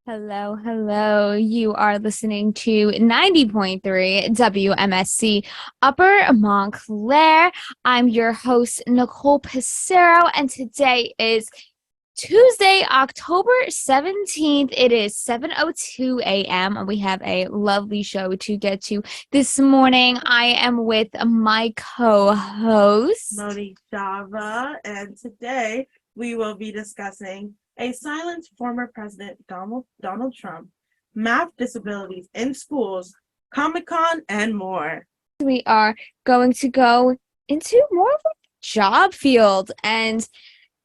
Hello, hello. You are listening to 90.3 WMSC Upper Montclair. I'm your host, Nicole Pissarro, and today is Tuesday, October 17th. It is 7:02 a.m., and we have a lovely show to get to this morning. I am with my co-host, Monique Java, and today we will be discussing a silent former President Donald Trump, math disabilities in schools, Comic Con, and more. we are going to go into more of a job field, and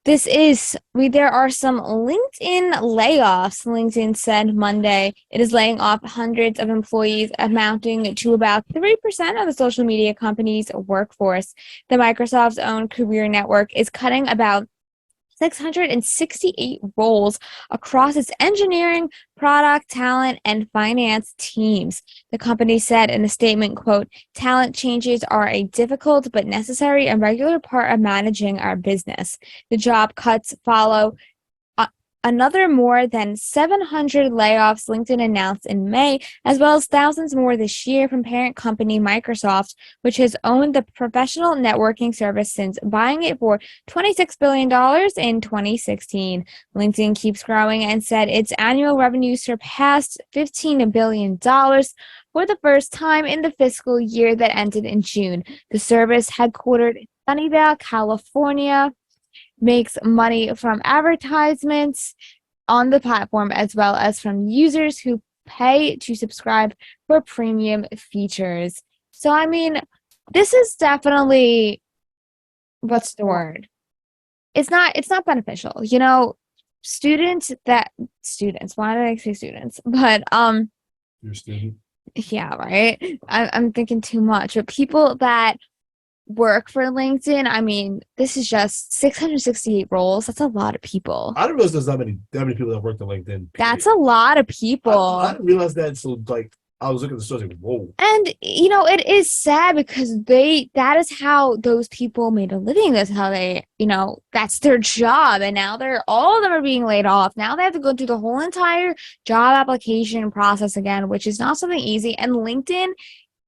there are some LinkedIn layoffs. LinkedIn said Monday it is laying off hundreds of employees, amounting to about 3% of the social media company's workforce. The Microsoft's own career network is cutting about 668 roles across its engineering, product, talent, and finance teams. The company said in a statement, quote, "Talent changes are a difficult but necessary and regular part of managing our business. The job cuts follow another more than 700 layoffs LinkedIn announced in May, as well as thousands more this year from parent company Microsoft, which has owned the professional networking service since buying it for $26 billion in 2016. LinkedIn keeps growing and said its annual revenue surpassed $15 billion for the first time in the fiscal year that ended in June. The service, headquartered in Sunnyvale, California, makes money from advertisements on the platform as well as from users who pay to subscribe for premium features. So, I mean, this is definitely what's the word? It's not beneficial. Students, why did I say students? But Your student. yeah, right. I'm thinking too much. But people that work for LinkedIn, I mean, this is just 668 roles. That's a lot of people. I didn't realize there's that many people that worked on LinkedIn. Period. That's a lot of I people. didn't realize that. So I was looking at the story like, whoa. And it is sad because that is how those people made a living. That's how that's their job. And now all of them are being laid off. Now they have to go through the whole entire job application process again, which is not something easy. And LinkedIn,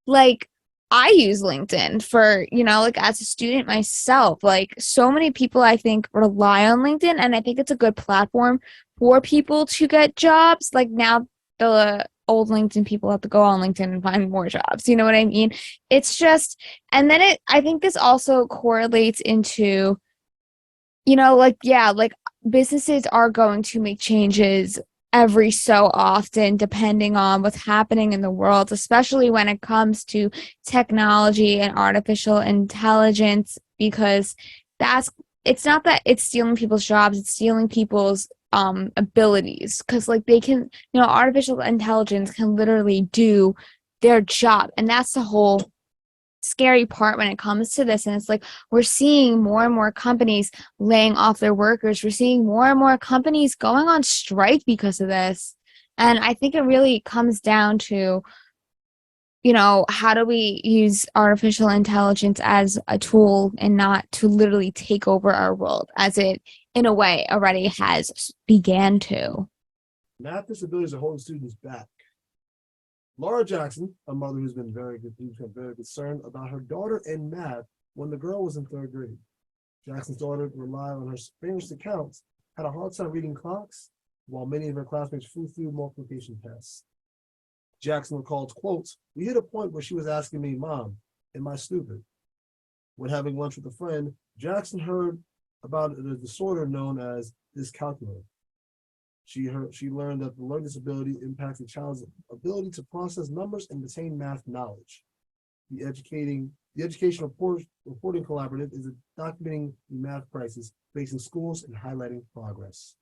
like, I use LinkedIn for, like, as a student myself. Like, so many people, I think, rely on LinkedIn, and I think it's a good platform for people to get jobs. Like, now the old LinkedIn people have to go on LinkedIn and find more jobs. You know what I mean? It's just, and then I think this also correlates into, like, yeah, like, businesses are going to make changes every so often depending on what's happening in the world, especially when it comes to technology and artificial intelligence, because it's not that it's stealing people's jobs, it's stealing people's abilities, because, like, they can, artificial intelligence can literally do their job, and that's the whole scary part when it comes to this. And it's like we're seeing more and more companies laying off their workers. We're seeing more and more companies going on strike because of this. And I think it really comes down to, how do we use artificial intelligence as a tool and not to literally take over our world, as it in a way already has began to. Math disabilities are holding students back. Laura Jackson, a mother who's been very concerned about her daughter in math when the girl was in third grade. Jackson's daughter relied on her Spanish accounts, had a hard time reading clocks, while many of her classmates flew through multiplication tests. Jackson recalled, quote, "We hit a point where she was asking me, 'Mom, am I stupid?' When having lunch with a friend, Jackson heard about a disorder known as dyscalculia. She learned that the learning disability impacts a child's ability to process numbers and retain math knowledge. The Education Reporting Collaborative is documenting the math crisis facing schools and highlighting progress.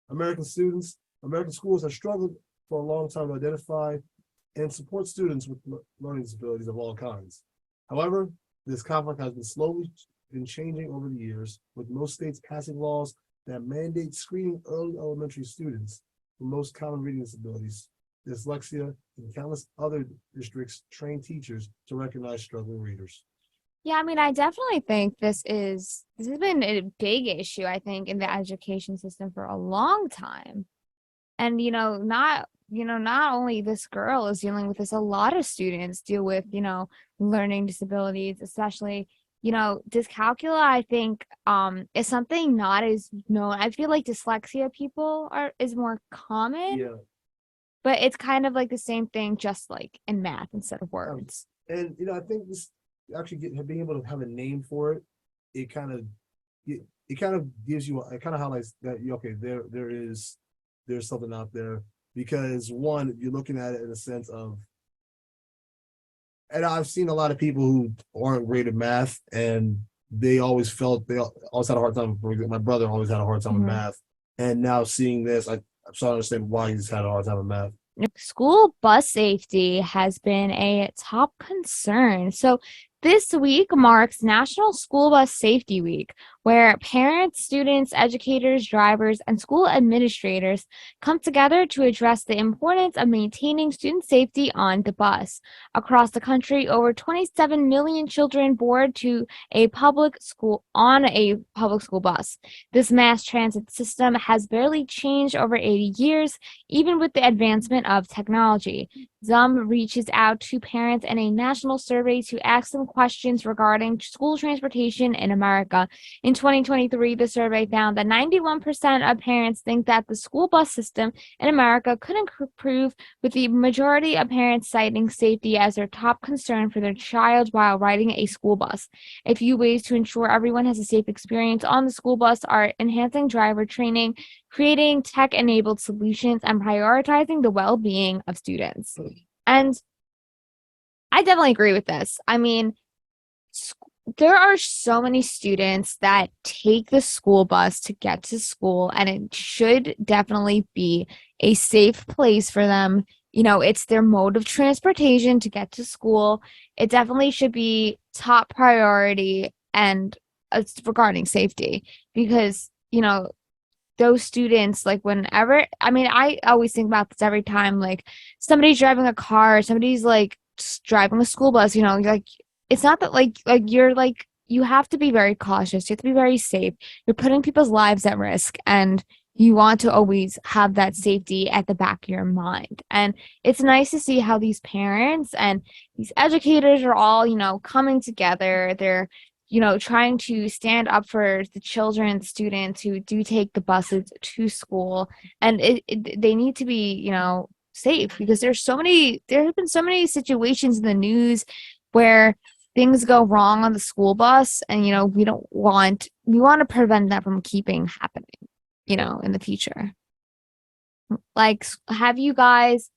American schools have struggled for a long time to identify and support students with learning disabilities of all kinds. However, this conflict has been changing over the years, with most states passing laws that mandate screening early elementary students for most common reading disabilities, dyslexia, and countless other districts train teachers to recognize struggling readers. Yeah, I mean, I definitely think this has been a big issue, I think, in the education system for a long time. And not only this girl is dealing with this, a lot of students deal with, learning disabilities, especially, dyscalculia, I think, is something not as known. I feel like dyslexia people is more common, Yeah. but it's kind of like the same thing, just like in math instead of words. And I think this actually being able to have a name for it, it kind of it kind of gives you it kind of highlights that okay, there's something out there, because one, you're looking at it in a sense of, and I've seen a lot of people who aren't great at math, and they always had a hard time. For example, my brother always had a hard time with Mhm. math, and now seeing this, I'm starting to understand why he's had a hard time with math. School bus safety has been a top concern. So, this week marks National School Bus Safety Week, where parents, students, educators, drivers, and school administrators come together to address the importance of maintaining student safety on the bus. Across the country, over 27 million children board to a public school on a public school bus. This mass transit system has barely changed over 80 years, even with the advancement of technology. Zum reaches out to parents in a national survey to ask them questions regarding school transportation in America. In 2023, the survey found that 91% of parents think that the school bus system in America could improve, with the majority of parents citing safety as their top concern for their child while riding a school bus. A few ways to ensure everyone has a safe experience on the school bus are enhancing driver training, creating tech-enabled solutions, and prioritizing the well-being of students. And I definitely agree with this. I mean, there are so many students that take the school bus to get to school, and it should definitely be a safe place for them. It's their mode of transportation to get to school. It definitely should be top priority, and it's regarding safety, because, those students, like, whenever, I mean, I always think about this every time, like, somebody's driving a car, somebody's like driving a school bus, like, it's not that, like you're like, you have to be very cautious, you have to be very safe, you're putting people's lives at risk, and you want to always have that safety at the back of your mind. And it's nice to see how these parents and these educators are all, coming together. They're, trying to stand up for the children, students who do take the buses to school. And they need to be, safe, because there have been so many situations in the news where things go wrong on the school bus, and, we want to prevent that from keeping happening, in the future. Like, have you guys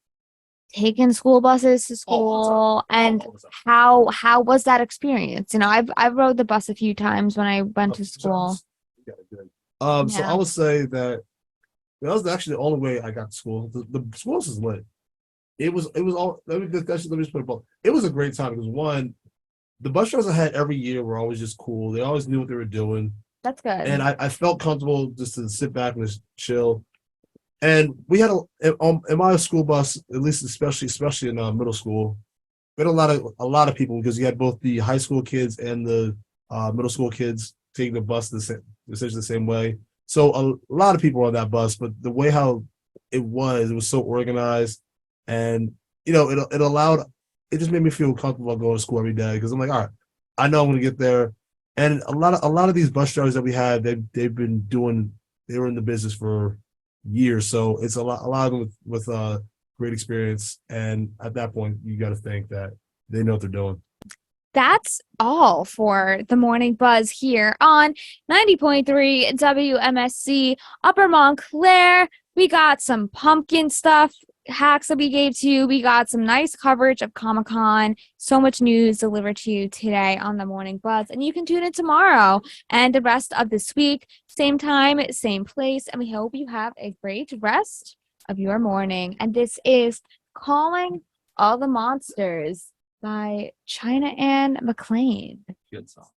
taken school buses to school, and how was that experience? I've rode the bus a few times when I went to school. Yeah, good. So I Yeah. would say that was actually the only way I got to school. The school is lit. It was all, let me just put it both. It was a great time because, one, the bus drivers I had every year were always just cool. They always knew what they were doing. That's good. And I felt comfortable just to sit back and just chill. And we had in my school bus, at least especially in middle school, we had a lot of people, because you had both the high school kids and the middle school kids taking the bus essentially the same way. So a lot of people were on that bus, but the way how it was so organized, and it allowed, it just made me feel comfortable going to school every day, because I'm like, all right, I know I'm going to get there. And a lot of these bus drivers that we had, they were in the business for years, so it's a lot of them with great experience. And at that point, you got to think that they know what they're doing. That's all for the morning buzz here on 90.3 WMSC Upper Montclair. We got some pumpkin stuff hacks that we gave to you. We got some nice coverage of Comic-Con. So much news delivered to you today on the morning buzz. And you can tune in tomorrow and the rest of this week. Same time, same place. And we hope you have a great rest of your morning. And this is Calling All the Monsters by China Ann McClain. Good song.